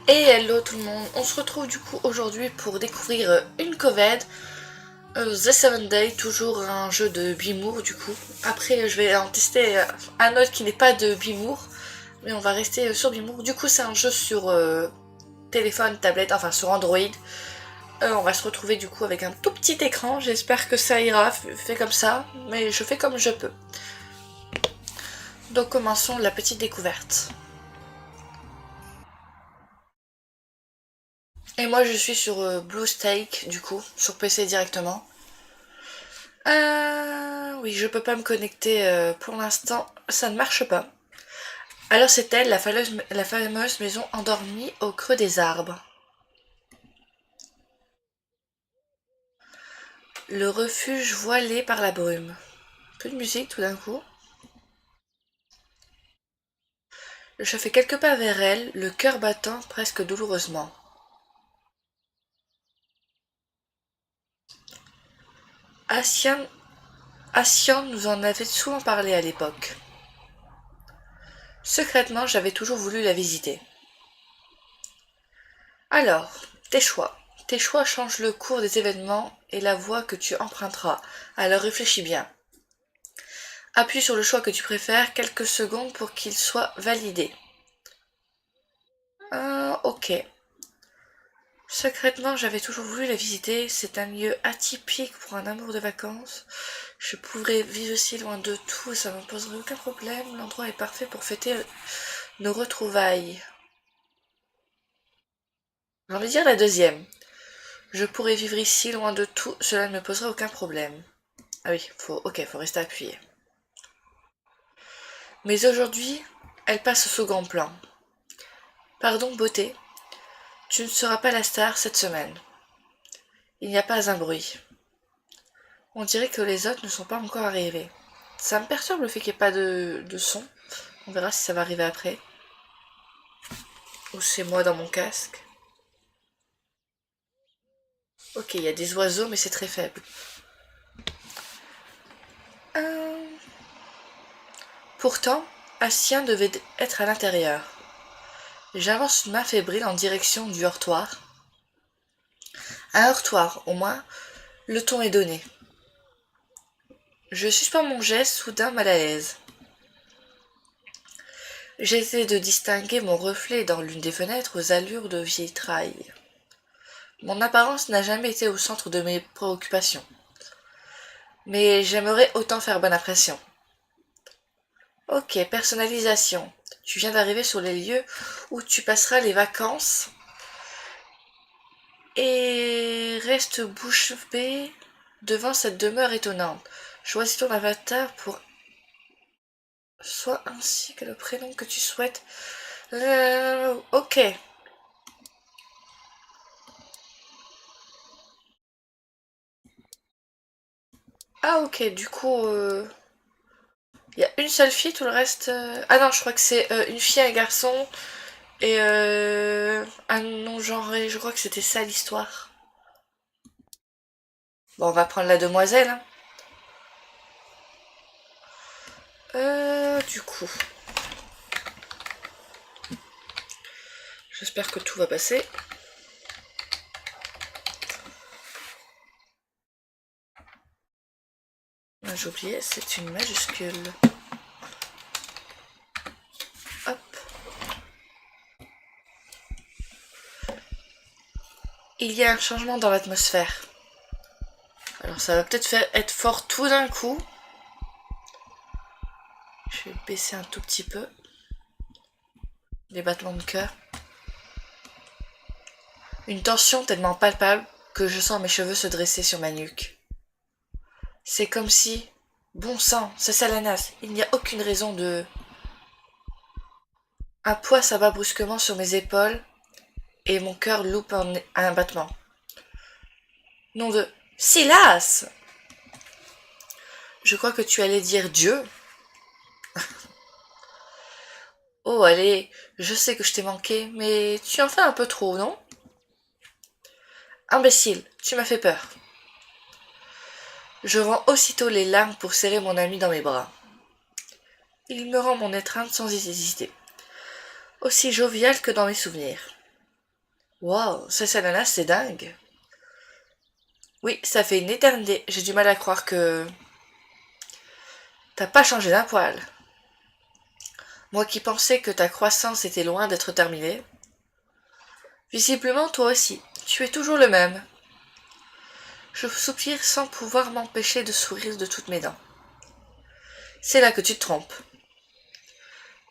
Et hello tout le monde, on se retrouve du coup aujourd'hui pour découvrir une Coved, The Seven Day, toujours un jeu de Bimour du coup. Après je vais en tester un autre qui n'est pas de Bimour, mais on va rester sur Bimour. Du coup c'est un jeu sur téléphone, tablette, enfin sur Android. On va se retrouver du coup avec un tout petit écran, j'espère que ça ira, fait comme ça, mais je fais comme je peux. Donc commençons la petite découverte. Et moi je suis sur BlueStake du coup, sur PC directement. Oui, je peux pas me connecter pour l'instant, ça ne marche pas. Alors c'est elle, la fameuse maison endormie au creux des arbres. Le refuge voilé par la brume. Peu de musique tout d'un coup. Je fais quelques pas vers elle, le cœur battant presque douloureusement. Asian, Asian nous en avait souvent parlé à l'époque. Secrètement, j'avais toujours voulu la visiter. Alors, tes choix. Tes choix changent le cours des événements et la voie que tu emprunteras. Alors réfléchis bien. Appuie sur le choix que tu préfères quelques secondes pour qu'il soit validé. Ok. Secrètement, j'avais toujours voulu la visiter. C'est un lieu atypique pour un amour de vacances. Je pourrais vivre si loin de tout, ça ne me poserait aucun problème. L'endroit est parfait pour fêter nos retrouvailles. J'ai envie de dire la deuxième. Je pourrais vivre ici loin de tout, cela ne me poserait aucun problème. Ah oui, faut rester appuyé. Mais aujourd'hui, elle passe au second plan. Pardon, beauté, tu ne seras pas la star cette semaine. Il n'y a pas un bruit. On dirait que les autres ne sont pas encore arrivés. Ça me perturbe le fait qu'il n'y ait pas de son. On verra si ça va arriver après. Ou c'est moi dans mon casque. Ok, il y a des oiseaux, mais c'est très faible. Euh... Pourtant, Astien devait être à l'intérieur. J'avance une main fébrile en direction du heurtoir. Un heurtoir, au moins, le ton est donné. Je suspends mon geste, soudain mal à l'aise. J'essaie de distinguer mon reflet dans l'une des fenêtres aux allures de vitrail. Mon apparence n'a jamais été au centre de mes préoccupations. Mais j'aimerais autant faire bonne impression. Ok, personnalisation. Tu viens d'arriver sur les lieux où tu passeras les vacances. Et reste bouche bée devant cette demeure étonnante. Choisis ton avatar pour soit ainsi que le prénom que tu souhaites. Ok. Ah ok, du coup, il y a une seule fille, tout le reste... Ah non, je crois que c'est une fille, un garçon et un non-genré. Je crois que c'était ça l'histoire. Bon, on va prendre la demoiselle. Hein. Du coup, j'espère que tout va passer. Ah, j'ai oublié, c'est une majuscule. Hop. Il y a un changement dans l'atmosphère. Alors ça va peut-être être fort tout d'un coup. Je vais baisser un tout petit peu les battements de cœur. Une tension tellement palpable que je sens mes cheveux se dresser sur ma nuque. C'est comme si... Bon sang, c'est Salanas, il n'y a aucune raison de... Un poids s'abat brusquement sur mes épaules et mon cœur loupe un battement. Nom de... Silas! Je crois que tu allais dire Dieu. Oh, allez, je sais que je t'ai manqué, mais tu en fais un peu trop, non? Imbécile, tu m'as fait peur. Je rends aussitôt les larmes pour serrer mon ami dans mes bras. Il me rend mon étreinte sans hésiter, aussi jovial que dans mes souvenirs. Waouh, ça ananas, c'est dingue. Oui, ça fait une éternité. J'ai du mal à croire que t'as pas changé d'un poil. Moi qui pensais que ta croissance était loin d'être terminée. Visiblement, toi aussi. Tu es toujours le même. Je soupire sans pouvoir m'empêcher de sourire de toutes mes dents. C'est là que tu te trompes.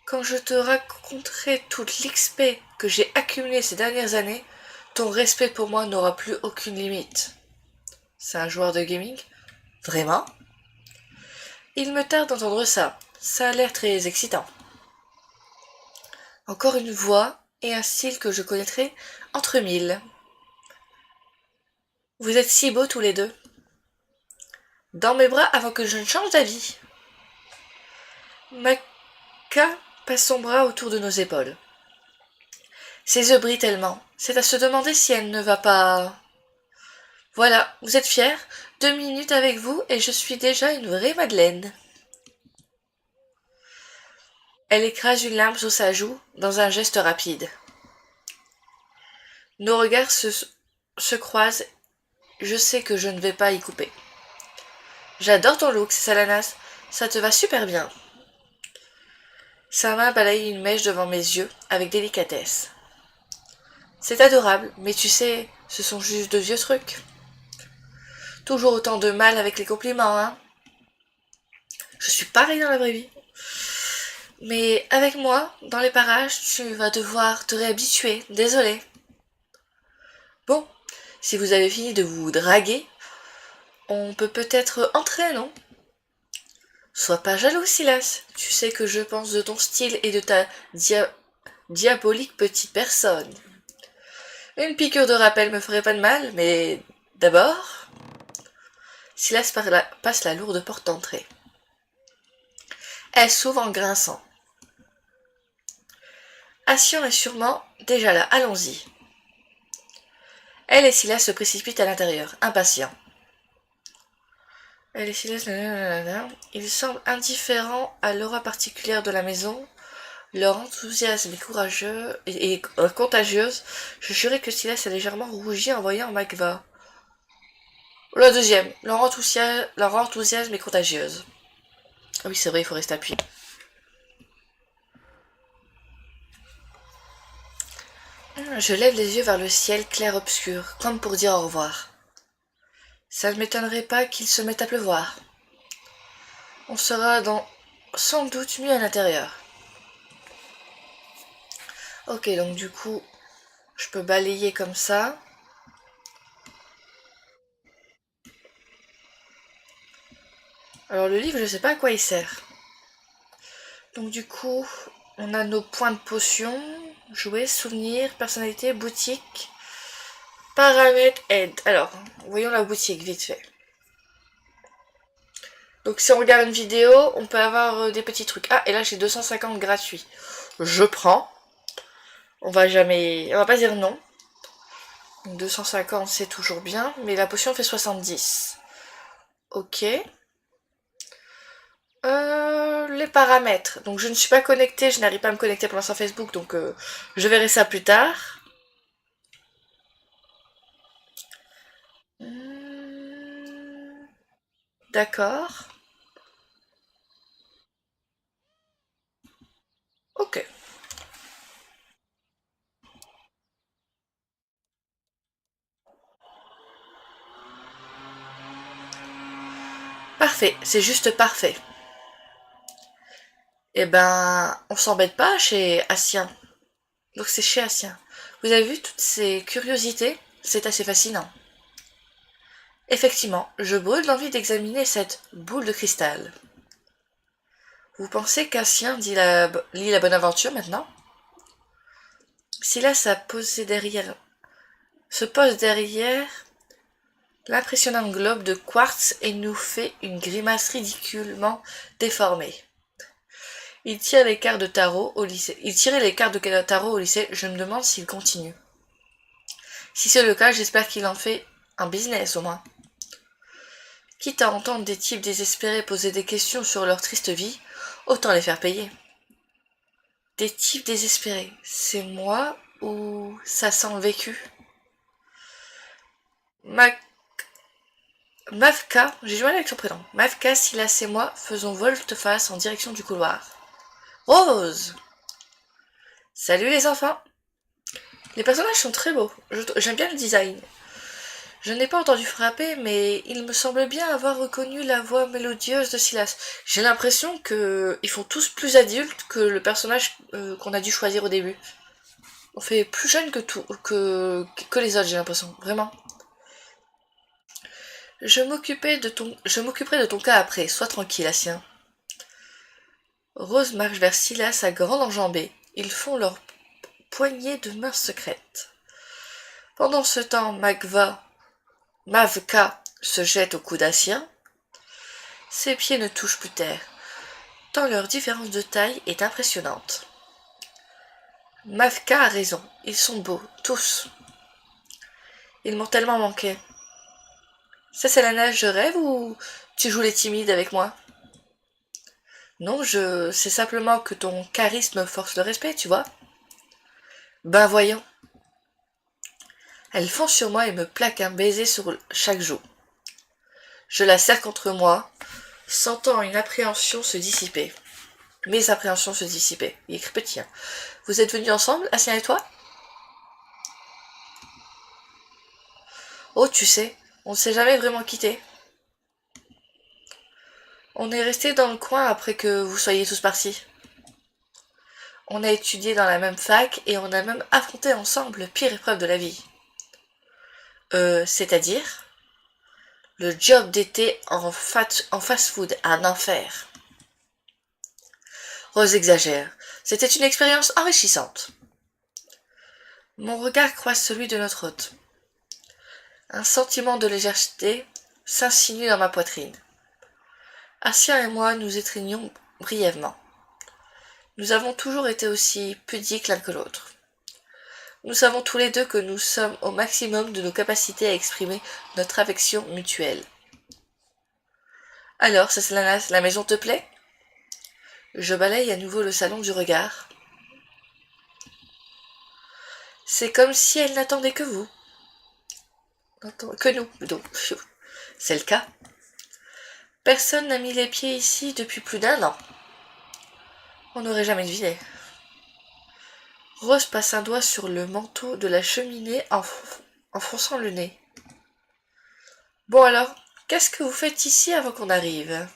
Quand je te raconterai toute l'XP que j'ai accumulée ces dernières années, ton respect pour moi n'aura plus aucune limite. C'est un joueur de gaming? Vraiment? Il me tarde d'entendre ça. Ça a l'air très excitant. Encore une voix et un style que je connaîtrai entre mille. Vous êtes si beaux tous les deux. Dans mes bras avant que je ne change d'avis. Maka passe son bras autour de nos épaules. Ses yeux brillent tellement. C'est à se demander si elle ne va pas... Voilà, vous êtes fiers? 2 minutes avec vous et je suis déjà une vraie Madeleine. Elle écrase une larme sur sa joue dans un geste rapide. Nos regards se croisent. Je sais que je ne vais pas y couper. J'adore ton look, Salanas. Ça te va super bien. Sa main balaye une mèche devant mes yeux avec délicatesse. C'est adorable, mais tu sais, ce sont juste de vieux trucs. Toujours autant de mal avec les compliments, hein. Je suis pareil dans la vraie vie. Mais avec moi, dans les parages, tu vas devoir te réhabituer. Désolé. Bon, si vous avez fini de vous draguer, on peut peut-être entrer, non? Sois pas jaloux, Silas. Tu sais que je pense de ton style et de ta diabolique petite personne. Une piqûre de rappel me ferait pas de mal, mais d'abord... Silas passe la lourde porte d'entrée. Elle s'ouvre en grinçant. Assion est sûrement déjà là, allons-y. Elle et Silas se précipitent à l'intérieur, impatients. Elle et Silas... Ils semblent indifférents à l'aura particulière de la maison. Leur enthousiasme est courageux et contagieuse. Je jurais que Silas a légèrement rougi en voyant Magva. La deuxième, leur enthousiasme est contagieuse. Ah oui, c'est vrai, il faut rester appuyé. Je lève les yeux vers le ciel clair-obscur, comme pour dire au revoir. Ça ne m'étonnerait pas qu'il se mette à pleuvoir. On sera sans doute mieux à l'intérieur. Ok, donc du coup, je peux balayer comme ça. Alors le livre, je sais pas à quoi il sert. Donc du coup, on a nos points de potion, jouer, souvenirs, personnalité, boutique, paramètres, aide. Alors, voyons la boutique vite fait. Donc si on regarde une vidéo, on peut avoir des petits trucs. Ah, et là j'ai 250 gratuits. Je prends. On va pas dire non. Donc 250 c'est toujours bien, mais la potion fait 70. Ok. Les paramètres. Donc je ne suis pas connectée, je n'arrive pas à me connecter pour l'instant Facebook, donc je verrai ça plus tard. D'accord. Ok. Parfait, c'est juste parfait. Eh ben, on s'embête pas chez Assien. Donc c'est chez Assien. Vous avez vu toutes ces curiosités? C'est assez fascinant. Effectivement, je brûle d'envie d'examiner cette boule de cristal. Vous pensez qu'Assien lit la bonne aventure maintenant? Silas se pose derrière l'impressionnant globe de quartz et nous fait une grimace ridiculement déformée. Il tirait les cartes de tarot au lycée. Je me demande s'il continue. Si c'est le cas, j'espère qu'il en fait un business au moins. Quitte à entendre des types désespérés poser des questions sur leur triste vie, autant les faire payer. Des types désespérés. C'est moi ou ça sent le vécu. Ma Mavka, j'ai du mal avec son prénom. Mavka, Silas et moi faisons volte-face en direction du couloir. Rose! Salut les enfants! Les personnages sont très beaux. J'aime bien le design. Je n'ai pas entendu frapper, mais il me semble bien avoir reconnu la voix mélodieuse de Silas. J'ai l'impression qu'ils font tous plus adultes que le personnage qu'on a dû choisir au début. On fait plus jeune que les autres, j'ai l'impression. Vraiment. Je m'occuperai de ton cas après. Sois tranquille, Assien. Rose marche vers Silas à grande enjambée. Ils font leur poignée de main secrète. Pendant ce temps, Mavka se jette au cou d'Assien. Ses pieds ne touchent plus terre, tant leur différence de taille est impressionnante. Mavka a raison, ils sont beaux, tous. Ils m'ont tellement manqué. Ça c'est la nage de rêve ou tu joues les timides avec moi? Non, c'est simplement que ton charisme force le respect, tu vois. Ben voyons. Elle fonce sur moi et me plaque un baiser sur chaque joue. Je la serre contre moi, sentant une appréhension se dissiper. Mes appréhensions se dissipaient. Il écrit petit. Hein. Vous êtes venus ensemble, Assien et toi? Oh, tu sais, on ne s'est jamais vraiment quittés. On est resté dans le coin après que vous soyez tous partis. On a étudié dans la même fac et on a même affronté ensemble la pire épreuve de la vie. C'est-à-dire? Le job d'été en fast-food, un enfer. Rose exagère. C'était une expérience enrichissante. Mon regard croise celui de notre hôte. Un sentiment de légèreté s'insinue dans ma poitrine. Assien et moi nous étreignons brièvement. Nous avons toujours été aussi pudiques l'un que l'autre. Nous savons tous les deux que nous sommes au maximum de nos capacités à exprimer notre affection mutuelle. Alors, la maison te plaît? Je balaye à nouveau le salon du regard. C'est comme si elle n'attendait que vous. Que nous, plutôt. C'est le cas. Personne n'a mis les pieds ici depuis plus d'1 an. On n'aurait jamais deviné. Rose passe un doigt sur le manteau de la cheminée en fronçant le nez. Bon alors, qu'est-ce que vous faites ici avant qu'on arrive?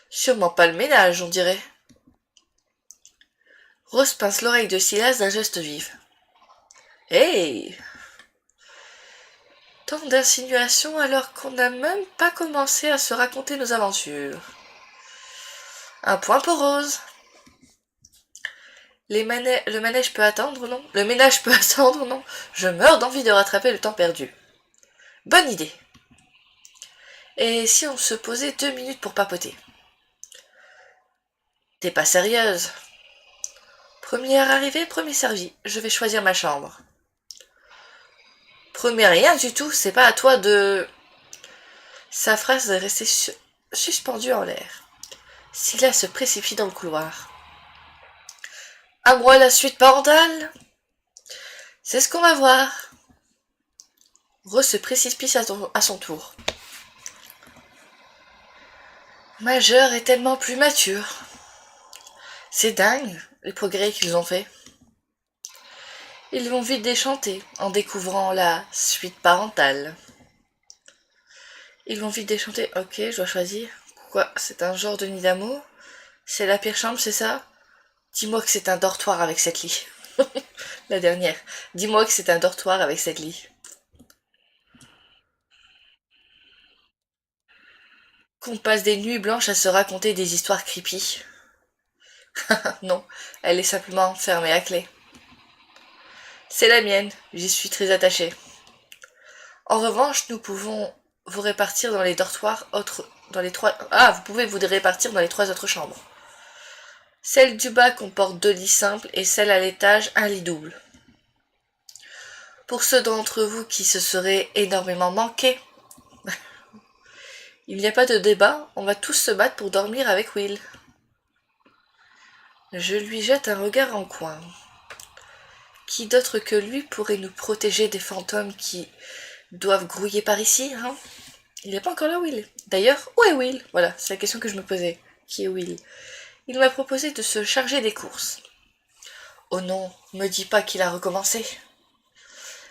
Sûrement pas le ménage, on dirait. Rose pince l'oreille de Silas d'un geste vif. Hey! Tant d'insinuations alors qu'on n'a même pas commencé à se raconter nos aventures. Un point pour Rose. Le manège peut attendre, non? Le ménage peut attendre, non? Je meurs d'envie de rattraper le temps perdu. Bonne idée. Et si on se posait 2 minutes pour papoter? T'es pas sérieuse? Première arrivée, premier servi. Je vais choisir ma chambre. Premier rien du tout, c'est pas à toi de... Sa phrase est restée suspendue en l'air. Silas se précipite dans le couloir. À moi la suite parentale? C'est ce qu'on va voir. Rose se précipite à son tour. Majeur est tellement plus mature. C'est dingue, les progrès qu'ils ont faits. Ils vont vite déchanter en découvrant la suite parentale. Ils vont vite déchanter. Ok, je dois choisir. Quoi? C'est un genre de nid d'amour? C'est la pire chambre, c'est ça? Dis-moi que c'est un dortoir avec 7 lits. La dernière. Dis-moi que c'est un dortoir avec 7 lits. Qu'on passe des nuits blanches à se raconter des histoires creepy. Non, elle est simplement fermée à clé. C'est la mienne, j'y suis très attachée. En revanche, nous pouvons vous répartir dans les dortoirs dans les 3... Ah, vous pouvez vous répartir dans les 3 autres chambres. Celle du bas comporte 2 lits simples et celle à l'étage un lit double. Pour ceux d'entre vous qui se seraient énormément manqués, il n'y a pas de débat, on va tous se battre pour dormir avec Will. Je lui jette un regard en coin. Qui d'autre que lui pourrait nous protéger des fantômes qui doivent grouiller par ici, hein? Il n'est pas encore là, Will. D'ailleurs, où est Will? Voilà, c'est la question que je me posais. Qui est Will? Il m'a proposé de se charger des courses. Oh non, me dis pas qu'il a recommencé.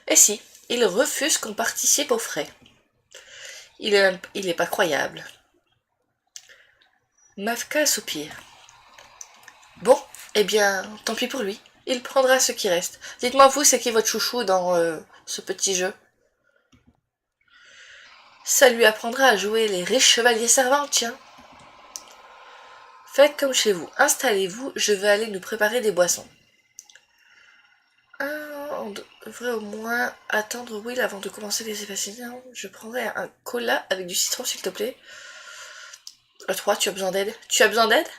Et si, il refuse qu'on participe aux frais. Il est pas croyable. Mafka soupire. Bon, eh bien, tant pis pour lui. Il prendra ce qui reste. Dites-moi vous, c'est qui votre chouchou dans ce petit jeu? Ça lui apprendra à jouer les riches chevaliers servants, tiens. Faites comme chez vous, installez-vous, je vais aller nous préparer des boissons. On devrait au moins attendre Will avant de commencer les évasions. Je prendrai un cola avec du citron, s'il te plaît. 3, tu as besoin d'aide? Tu as besoin d'aide?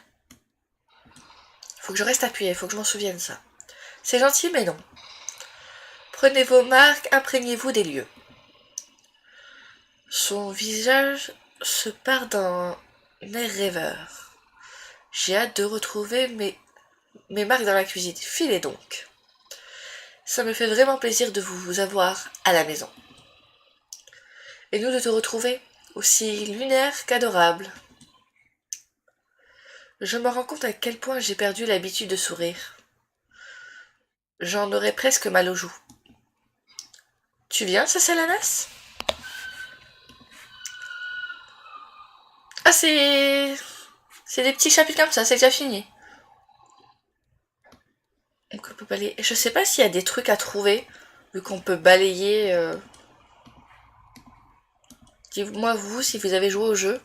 Faut que je reste appuyé, faut que je m'en souvienne ça. C'est gentil, mais non. Prenez vos marques, imprégnez-vous des lieux. Son visage se part d'un air rêveur. J'ai hâte de retrouver mes marques dans la cuisine. Filez donc. Ça me fait vraiment plaisir de vous avoir à la maison. Et nous de te retrouver, aussi lunaire qu'adorable. Je me rends compte à quel point j'ai perdu l'habitude de sourire. J'en aurais presque mal aux joues. Tu viens, ça c'est l'ananas? Ah, c'est des petits chapitres comme ça, c'est déjà fini. Donc on peut balayer. Je sais pas s'il y a des trucs à trouver, vu qu'on peut balayer. Dites-moi vous si vous avez joué au jeu.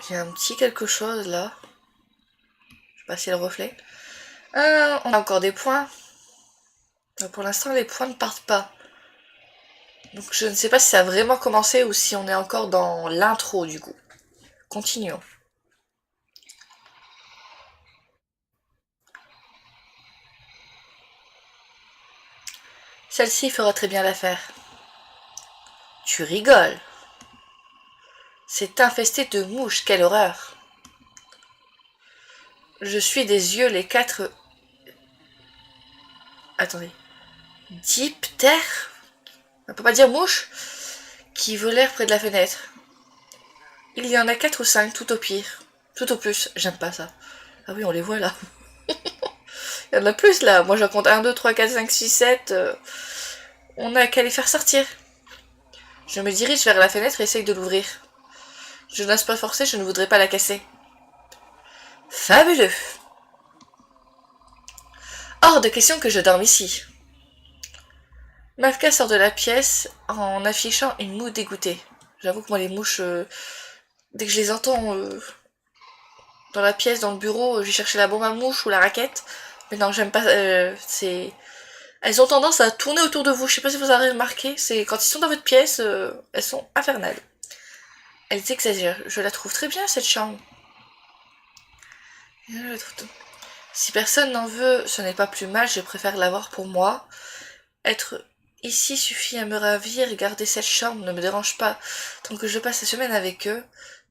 J'ai un petit quelque chose là. Je vais passer le reflet. On a encore des points. Pour l'instant, les points ne partent pas. Donc je ne sais pas si ça a vraiment commencé ou si on est encore dans l'intro du coup. Continuons. Celle-ci fera très bien l'affaire. Tu rigoles. C'est infesté de mouches, quelle horreur. Je suis des yeux les 4... Attendez. Diptères? On peut pas dire mouches? Qui volèrent près de la fenêtre. Il y en a 4 ou 5, tout au pire. Tout au plus, j'aime pas ça. Ah oui, on les voit là. Il y en a plus là. Moi j'en compte 1, 2, 3, 4, 5, 6, 7. On a qu'à les faire sortir. Je me dirige vers la fenêtre et essaye de l'ouvrir. Je n'ose pas forcer, je ne voudrais pas la casser. Fabuleux. Hors de question que je dorme ici. Mafka sort de la pièce en affichant une moue dégoûtée. J'avoue que moi les mouches, dès que je les entends dans la pièce, dans le bureau, je vais chercher la bombe à mouche ou la raquette. Mais non, j'aime pas. C'est. Elles ont tendance à tourner autour de vous. Je sais pas si vous avez remarqué. C'est quand ils sont dans votre pièce, elles sont infernales. Elles exagèrent. Je la trouve très bien cette chambre. Si personne n'en veut, ce n'est pas plus mal. Je préfère l'avoir pour moi. Être ici suffit à me ravir. Garder cette chambre ne me dérange pas tant que je passe la semaine avec eux.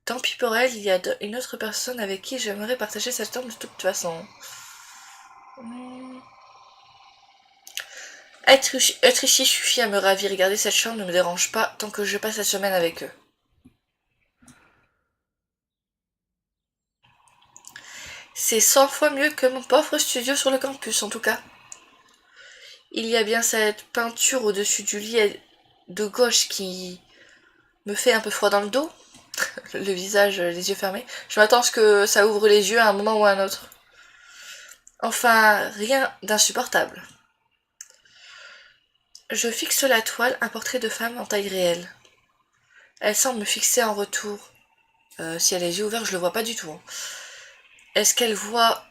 Tant pis pour elle, il y a une autre personne avec qui j'aimerais partager cette chambre de toute façon. Être ici suffit à me ravir. Garder cette chambre ne me dérange pas tant que je passe la semaine avec eux. C'est 100 fois mieux que mon pauvre studio sur le campus, en tout cas. Il y a bien cette peinture au-dessus du lit de gauche qui me fait un peu froid dans le dos. Le visage, les yeux fermés. Je m'attends à ce que ça ouvre les yeux à un moment ou à un autre. Enfin, rien d'insupportable. Je fixe la toile, un portrait de femme en taille réelle. Elle semble me fixer en retour. Si elle a les yeux ouverts, je le vois pas du tout. Hein. Est-ce qu'elle voit...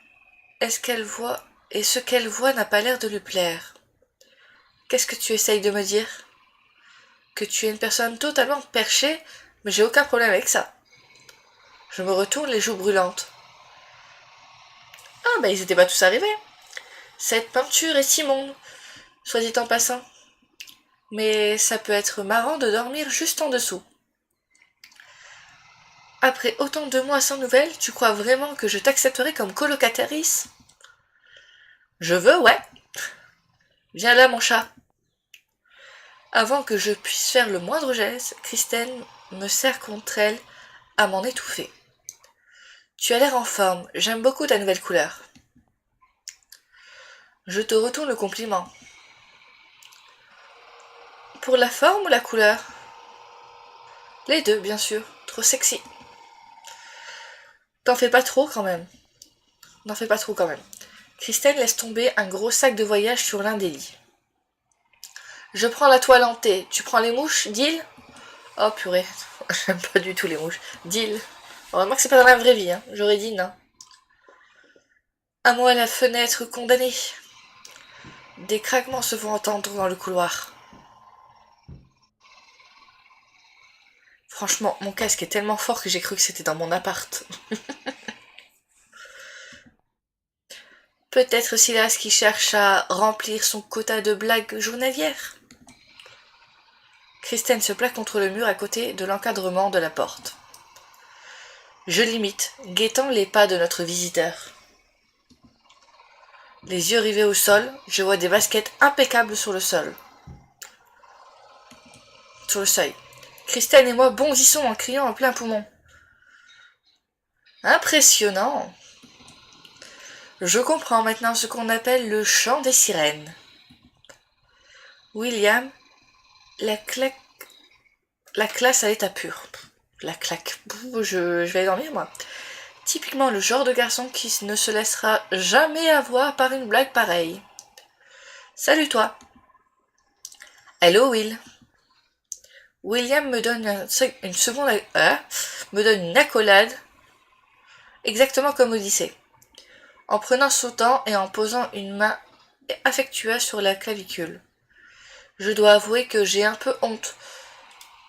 Et ce qu'elle voit n'a pas l'air de lui plaire. Qu'est-ce que tu essayes de me dire? Que tu es une personne totalement perchée, mais j'ai aucun problème avec ça. Je me retourne les joues brûlantes. Ah, bah ils étaient pas tous arrivés. Cette peinture est immonde, soit dit en passant. mais ça peut être marrant de dormir juste en dessous. Après autant de mois sans nouvelles, tu crois vraiment que je t'accepterai comme colocatatrice? Je veux, ouais. Viens là, mon chat. Avant que je puisse faire le moindre geste, Kristen me serre contre elle à m'en étouffer. Tu as l'air en forme, j'aime beaucoup ta nouvelle couleur. Je te retourne le compliment. Pour la forme ou la couleur? Les deux, bien sûr. Trop sexy. T'en fais pas trop quand même. N'en fais pas trop quand même. Kristen laisse tomber un gros sac de voyage sur l'un des lits. Je prends la toile en thé. Tu prends les mouches, deal? Oh purée, j'aime pas du tout les mouches. Deal. Heureusement que c'est pas dans la vraie vie, hein. J'aurais dit non. À moi la fenêtre condamnée. Des craquements se font entendre dans le couloir. Franchement, mon casque est tellement fort que j'ai cru que c'était dans mon appart. Peut-être Silas qui cherche à remplir son quota de blagues journalières. Kristen se plaque contre le mur à côté de l'encadrement de la porte. Je l'imite, guettant les pas de notre visiteur. Les yeux rivés au sol, je vois des baskets impeccables sur le sol. Sur le seuil. Kristen et moi bondissons en criant en plein poumon. Impressionnant. Je comprends maintenant ce qu'on appelle le chant des sirènes. William, la classe à l'état pur. La claque. Je vais aller dormir, moi. Typiquement le genre de garçon qui ne se laissera jamais avoir par une blague pareille. Salut toi. Hello Will. William me donne une seconde... me donne une accolade, exactement comme Odyssée. En prenant son temps et en posant une main affectueuse sur la clavicule. Je dois avouer que j'ai un peu honte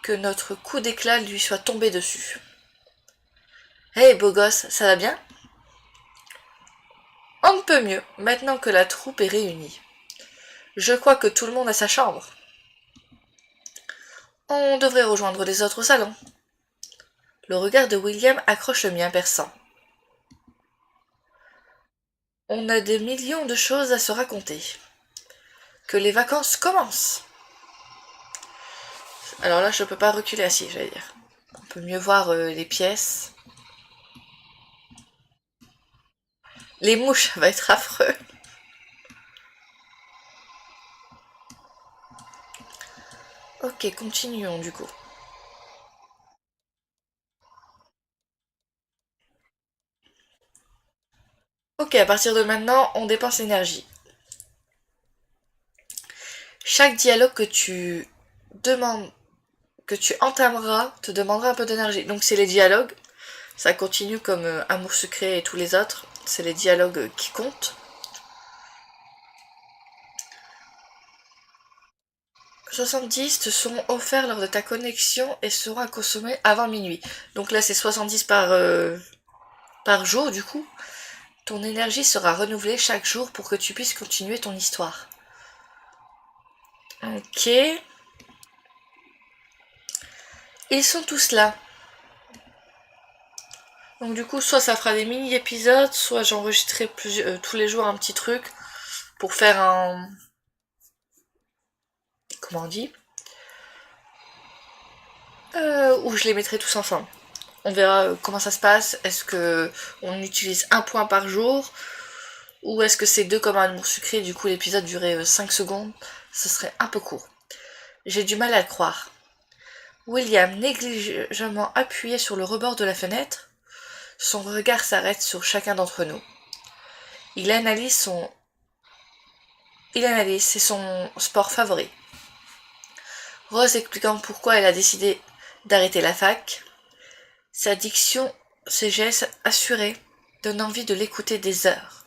que notre coup d'éclat lui soit tombé dessus. Hey beau gosse, ça va bien? On ne peut mieux, maintenant que la troupe est réunie. Je crois que tout le monde a sa chambre. On devrait rejoindre les autres au salon. Le regard de William accroche le mien perçant. On a des millions de choses à se raconter. Que les vacances commencent. Alors là, je peux pas reculer assis, j'allais dire. On peut mieux voir les pièces. Les mouches, ça va être affreux. Ok, continuons du coup. Ok, à partir de maintenant, on dépense l'énergie. Chaque dialogue que tu demandes, que tu entameras, te demandera un peu d'énergie. Donc c'est les dialogues. Ça continue comme Amour secret et tous les autres. C'est les dialogues qui comptent. 70 te seront offerts lors de ta connexion et seront à consommer avant minuit. Donc là c'est 70 par jour du coup. Ton énergie sera renouvelée chaque jour pour que tu puisses continuer ton histoire. Ok. Ils sont tous là. Donc du coup, soit ça fera des mini-épisodes, soit j'enregistrerai tous les jours un petit truc pour faire un... Comment on dit Où je les mettrai tous ensemble. On verra comment ça se passe. Est-ce que on utilise un point par jour? Ou est-ce que c'est deux comme un amour sucré? Du coup, l'épisode durait 5 secondes. Ce serait un peu court. J'ai du mal à le croire. William, négligemment appuyé sur le rebord de la fenêtre, son regard s'arrête sur chacun d'entre nous. Il analyse, c'est son sport favori. Rose expliquant pourquoi elle a décidé d'arrêter la fac. Sa diction, ses gestes assurés, donnent envie de l'écouter des heures.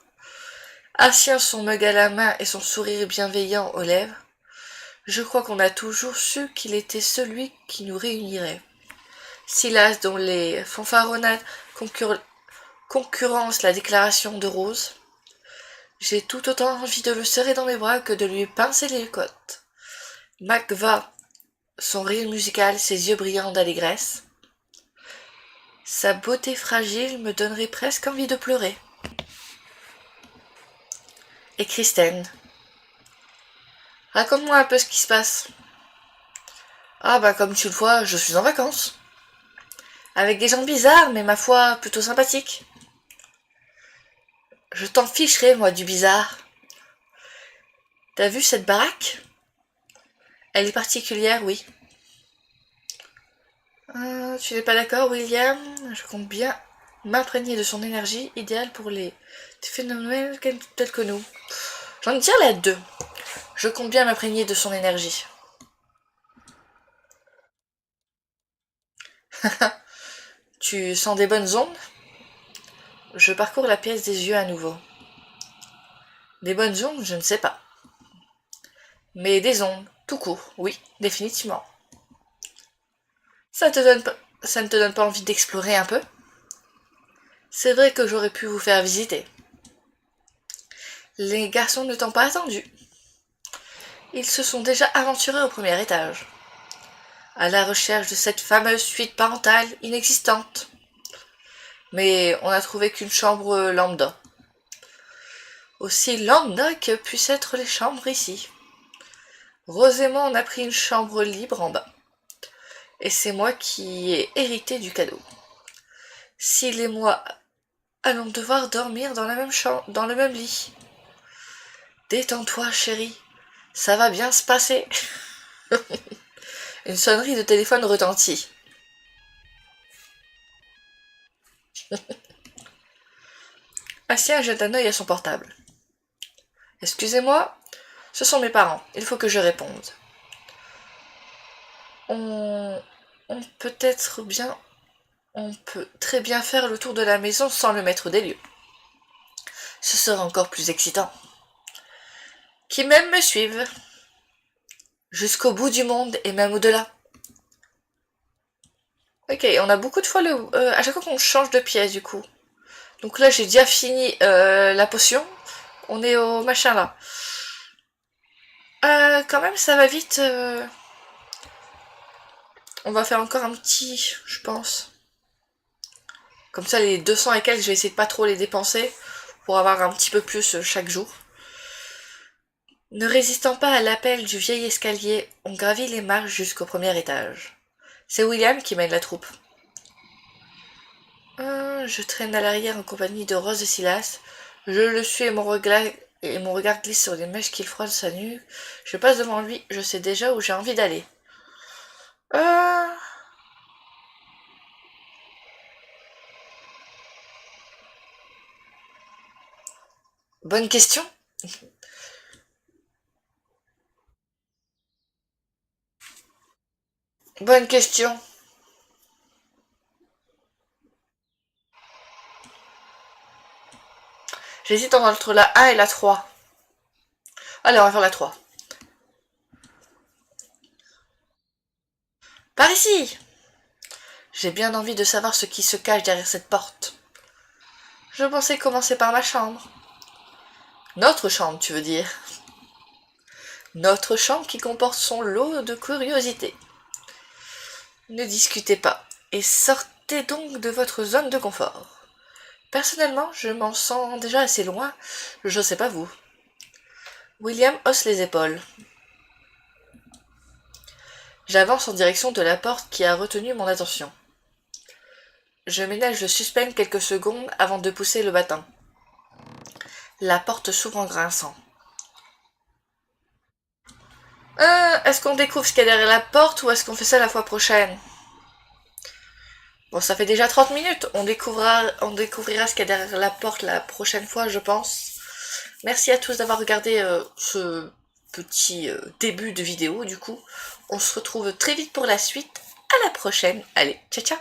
Assis son mug à la main et son sourire bienveillant aux lèvres, je crois qu'on a toujours su qu'il était celui qui nous réunirait. Silas, dont les fanfaronnades concurrencent la déclaration de Rose, j'ai tout autant envie de le serrer dans mes bras que de lui pincer les côtes. Mac va, son rire musical, ses yeux brillants d'allégresse. Sa beauté fragile me donnerait presque envie de pleurer. Et Kristen, raconte-moi un peu ce qui se passe. Ah bah comme tu le vois, je suis en vacances. Avec des gens bizarres, mais ma foi plutôt sympathiques. Je t'en ficherai, moi, du bizarre. T'as vu cette baraque? Elle est particulière, oui. Tu n'es pas d'accord, William? Je compte bien m'imprégner de son énergie, idéale pour les phénomènes tels que nous. J'en tire là deux. Je compte bien m'imprégner de son énergie. Tu sens des bonnes ondes? Je parcours la pièce des yeux à nouveau. Des bonnes ondes, je ne sais pas. Mais des ondes, tout court, oui, définitivement. Ça ne te donne pas envie d'explorer un peu? C'est vrai que j'aurais pu vous faire visiter. Les garçons ne t'ont pas attendu. Ils se sont déjà aventurés au premier étage, à la recherche de cette fameuse suite parentale inexistante. Mais on n'a trouvé qu'une chambre lambda. Aussi lambda que puissent être les chambres ici. Rose et moi, on a pris une chambre libre en bas. Et c'est moi qui ai hérité du cadeau. S'il et moi allons devoir dormir dans la même chambre, dans le même lit. Détends-toi, chérie. Ça va bien se passer. Une sonnerie de téléphone retentit. Bastien jette un œil à son portable. Excusez-moi, ce sont mes parents. Il faut que je réponde. On, on peut être bien... On peut très bien faire le tour de la maison sans le maître des lieux. Ce sera encore plus excitant. Qui même me suivent. Jusqu'au bout du monde et même au-delà. Ok, on a beaucoup de fois à chaque fois qu'on change de pièce du coup. Donc là j'ai déjà fini la potion. On est au machin là. Quand même ça va vite. On va faire encore un petit, je pense. Comme ça les 200 et quelques, je vais essayer de pas trop les dépenser. Pour avoir un petit peu plus chaque jour. Ne résistant pas à l'appel du vieil escalier, on gravit les marches jusqu'au premier étage. C'est William qui mène la troupe. Je traîne à l'arrière en compagnie de Rose et Silas. Je le suis et mon regard glisse sur les mèches qu'il froisse sa nuque. Je passe devant lui, je sais déjà où j'ai envie d'aller. Bonne question. Bonne question. J'hésite entre la 1 et la 3. Allez, on va faire la 3. Par ici! J'ai bien envie de savoir ce qui se cache derrière cette porte. Je pensais commencer par ma chambre. Notre chambre, tu veux dire? Notre chambre qui comporte son lot de curiosités. Ne discutez pas, et sortez donc de votre zone de confort. Personnellement, je m'en sens déjà assez loin, je sais pas vous. William hausse les épaules. J'avance en direction de la porte qui a retenu mon attention. Je ménage le suspense quelques secondes avant de pousser le battant. La porte s'ouvre en grinçant. Est-ce qu'on découvre ce qu'il y a derrière la porte ou est-ce qu'on fait ça la fois prochaine? Bon, ça fait déjà 30 minutes. On découvrira ce qu'il y a derrière la porte la prochaine fois, je pense. Merci à tous d'avoir regardé ce petit début de vidéo, du coup. On se retrouve très vite pour la suite. À la prochaine. Allez, ciao ciao.